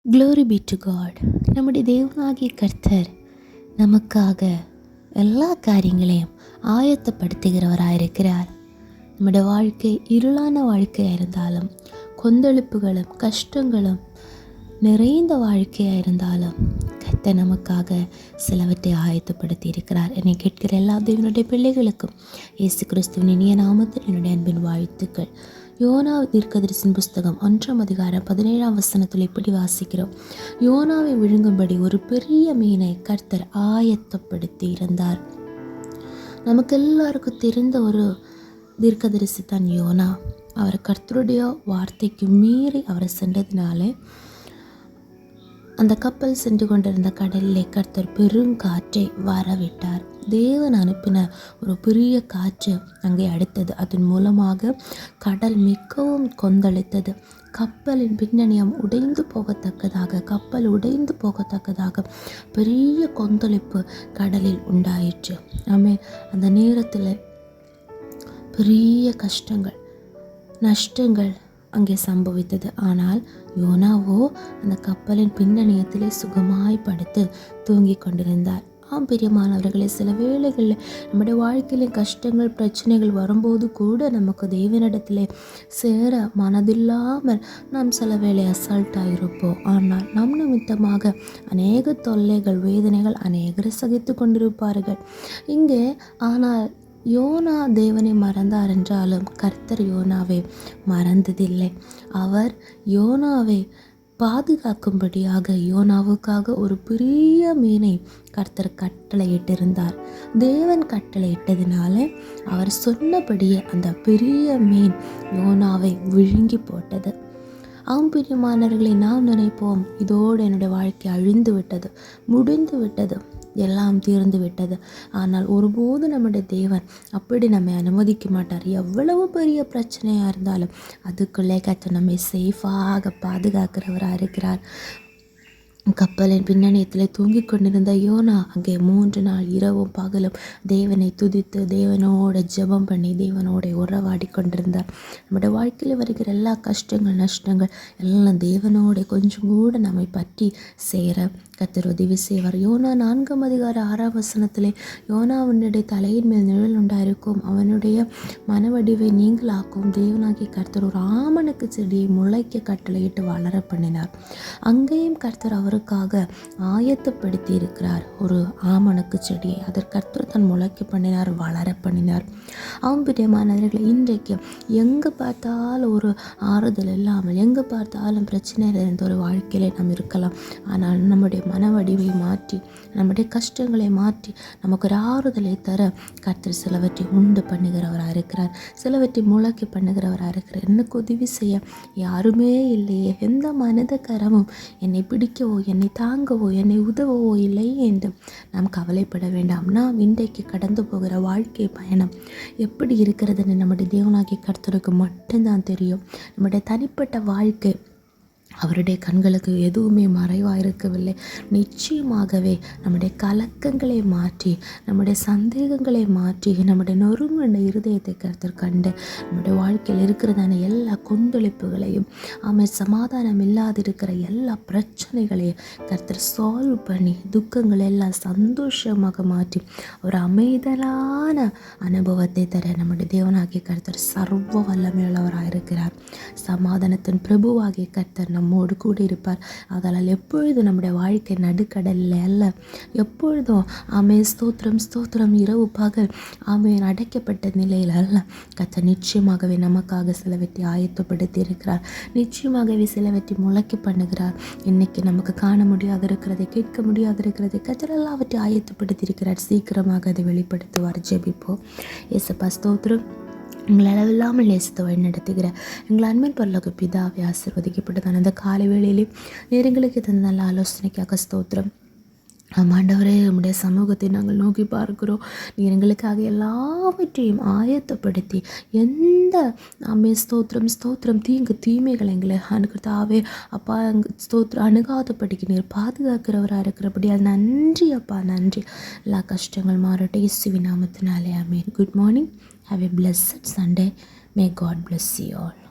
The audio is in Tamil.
Glory B to God. நம்முடைய தேவனாகிய கர்த்தர் நமக்காக எல்லா காரியங்களையும் ஆயத்தப்படுத்துகிறவராயிருக்கிறார். நம்முடைய வாழ்க்கை இருளான வாழ்க்கையாக இருந்தாலும், கொந்தளிப்புகளும் கஷ்டங்களும் நிறைந்த வாழ்க்கையாக இருந்தாலும் கர்த்தர் நமக்காக சிலவற்றை ஆயத்தப்படுத்தி இருக்கிறார். என்னை கேட்கிற எல்லா தேவனுடைய பிள்ளைகளுக்கும் இயேசு கிறிஸ்துவின் இனிய நாமத்தில் என்னுடைய அன்பின் வாழ்த்துக்கள். யோனா தீர்க்கதரிசியின் புஸ்தகம் 1ஆம் அதிகாரம் 17ஆம் வசனத்தில் இப்படி வாசிக்கிறோம். யோனாவை விழுங்கும்படி ஒரு பெரிய மீனை கர்த்தர் ஆயத்தப்படுத்தி இருந்தார். நமக்கு எல்லாருக்கும் தெரிந்த ஒரு தீர்க்கதரிசி தான் யோனா. அவர் கர்த்தருடைய வார்த்தைக்கு மீறி அவர் சென்றதினாலே அந்த கப்பல் சென்று கொண்டிருந்த கடலிலே கர்த்தர் பெருங்காற்றை வரவிட்டார். தேவன் அனுப்பின ஒரு பெரிய காற்று அங்கே அடித்தது. அதன் மூலமாக கடல் மிகவும் கொந்தளித்தது. கப்பலின் பின்னணியம் கப்பல் உடைந்து போகத்தக்கதாக பெரிய கொந்தளிப்பு கடலில் உண்டாயிற்று. அந்த நேரத்தில் பெரிய கஷ்டங்கள், நஷ்டங்கள் அங்கே சம்பவித்தது. ஆனால் யோனாவோ அந்த கப்பலின் பின்னணியத்திலே சுகமாய் படுத்து தூங்கி கொண்டிருந்தார். பிரியமானவர்களே, சில வேளைகளில் நம்முடைய வாழ்க்கையில கஷ்டங்கள் பிரச்சனைகள் வரும்போது கூட நமக்கு தேவனிடத்திலே சேர மனதில்லாமல் நாம் சில வேளை அசால்ட்டாயிருப்போம். ஆனால் நம் நிமித்தமாக அநேக தொல்லைகள் வேதனைகள் அநேகர் சகித்து கொண்டிருப்பார்கள் இங்கே. ஆனால் யோனா தேவனை மறந்தார் என்றாலும் கர்த்தர் யோனாவை மறந்ததில்லை. அவர் யோனாவை பாதுகாக்கும்படியாக யோனாவுக்காக ஒரு பெரிய மீனை கர்த்தர் கட்டளையிட்டிருந்தார். தேவன் கட்டளையிட்டதினால அவர் சொன்னபடியே அந்த பெரிய மீன் யோனாவை விழுங்கி போட்டது. பிரியமானவர்களை, நாம் நினைப்போம் இதோடு என்னுடைய வாழ்க்கை அழிந்து விட்டது, முடிந்து விட்டது, எல்லாம் தீர்ந்து விட்டது. ஆனால் ஒருபோது நம்முடைய தேவன் அப்படி நம்மை அனுமதிக்க மாட்டார். எவ்வளவு பெரிய பிரச்சனையாக இருந்தாலும் அதுக்குள்ளே கர்த்தர் நம்மை சேஃபாக பாதுகாக்கிறவராக இருக்கிறார். கப்பலின் பின்னணியத்தில் தூங்கிக் கொண்டிருந்த யோனா அங்கே 3 நாள் இரவும் பகலும் தேவனை துதித்து தேவனோட ஜெபம் பண்ணி தேவனோட உறவாடி கொண்டிருந்தார். நம்முடைய வாழ்க்கையில் வருகிற எல்லா கஷ்டங்கள் நஷ்டங்கள் எல்லாம் தேவனோட கொஞ்சம் கூட நம்மை பற்றி சேர கர்த்தர் உதவி செய்வார். யோனா 4ஆம் அதிகாரம் 6ஆம் வசனத்திலே யோனாவுடைய தலையின் மேல் நிழல் உண்டாயிருக்கும், அவனுடைய மனவடிவை நீங்களாக்கும் தேவனாகிய கர்த்தர் ஒரு ஆமணக்கு செடியை முளைக்க கட்டளையிட்டு வளர பண்ணினார். அங்கேயும் கர்த்தர் அவருக்காக ஆயத்தப்படுத்தி இருக்கிறார் ஒரு ஆமணக்கு செடியை. அதற்கு கர்த்தர் தன் முளைக்க பண்ணினார், வளர பண்ணினார். பிரியமானவர்களே, இன்றைக்கு எங்கே பார்த்தாலும் ஒரு ஆறுதல் இல்லாமல், எங்கே பார்த்தாலும் பிரச்சனையில் இருந்த ஒரு வாழ்க்கையிலே நாம் இருக்கலாம். ஆனால் நம்முடைய மனவடிவை மாற்றி, நம்முடைய கஷ்டங்களை மாற்றி நமக்கு ஒரு ஆறுதலை தர கர்த்தர் சிலவற்றை உண்டு பண்ணுகிறவராக இருக்கிறார், சிலவற்றை முளைக்க பண்ணுகிறவராக இருக்கிறார். எனக்கு உதவி செய்ய யாருமே இல்லையே, எந்த மனித கரமும் என்னை பிடிக்கவோ என்னை தாங்கவோ என்னை உதவவோ இல்லை என்று நாம் கவலைப்பட வேண்டாம். நாம் இன்றைக்கு கடந்து போகிற வாழ்க்கை பயணம் எப்படி இருக்கிறதுன்னு நம்முடைய தேவனாகிய கர்த்தருக்கு மட்டும்தான் தெரியும். நம்முடைய தனிப்பட்ட வாழ்க்கை அவருடைய கண்களுக்கு எதுவுமே மறைவாக இருக்கவில்லை. நிச்சயமாகவே நம்முடைய கலக்கங்களை மாற்றி, நம்முடைய சந்தேகங்களை மாற்றி, நம்முடைய நொறுங்கின இருதயத்தை கர்த்தர் கண்டு நம்முடைய வாழ்க்கையில் இருக்கிறதான எல்லா கொந்தளிப்புகளையும் சமாதானம் இல்லாதிருக்கிற எல்லா பிரச்சனைகளையும் கர்த்தர் சால்வ் பண்ணி துக்கங்களை எல்லாம் சந்தோஷமாக மாற்றி ஒரு அமைதலான அனுபவத்தை தர நம்முடைய தேவனாகிய கர்த்தர் சர்வ வல்லமையுள்ளவராக இருக்கிறார். சமாதானத்தின் பிரபுவாகிய கர்த்தர் நம்மோடு கூட இருப்பார். அதனால் எப்பொழுதும் நம்முடைய வாழ்க்கை நடுக்கடலில் அல்ல, எப்பொழுதும் ஸ்தோத்திரம் ஸ்தோத்திரம் இரவு பகல் அடைக்கப்பட்ட நிலையில் அல்ல. கர்த்தர் நிச்சயமாகவே நமக்காக சிலவற்றை ஆயத்தப்படுத்தி இருக்கிறார். நிச்சயமாகவே சிலவற்றை முளைக்க பண்ணுகிறார். இன்னைக்கு நமக்கு காண முடியாது இருக்கிறதை, கேட்க முடியாது இருக்கிறதை கர்த்தர் எல்லாவற்றையும் ஆயத்தப்படுத்தி இருக்கிறார். சீக்கிரமாக அதை வெளிப்படுத்துவார். ஜெபிப்போம். இயேசுப்பா, ஸ்தோத்திரம். எங்களை அளவில்லாமல் நேசித்து வழி நடத்துகிற எங்கள் அன்பின் பரலோக பிதாவை ஆசீர்வதிக்கப்பட்டதான அந்த காலை வேளையிலே நேரங்களுக்கு தந்த நல்ல ஆலோசனைக்காக ஸ்தோத்திரம். ஆண்டவரே, நம்முடைய சமூகத்தை நாங்கள் நோக்கி பார்க்கிறோம். நீர் எங்களுக்காக எல்லாவற்றையும் ஆயத்தப்படுத்தி எந்த ஸ்தோத்திரம் ஸ்தோத்திரம் தீமைகள் எங்களை அணுகிறதாவே அப்பா ஸ்தோத்திரம் அணுகாதபடிக்கு நீர் பாதுகாக்கிறவராக இருக்கிறபடியால் நன்றி அப்பா, நன்றி. எல்லா கஷ்டங்கள் மாறட்டும் இயேசுவின் நாமத்தினாலே ஆமென். Good morning. Have a blessed Sunday. May God bless you all.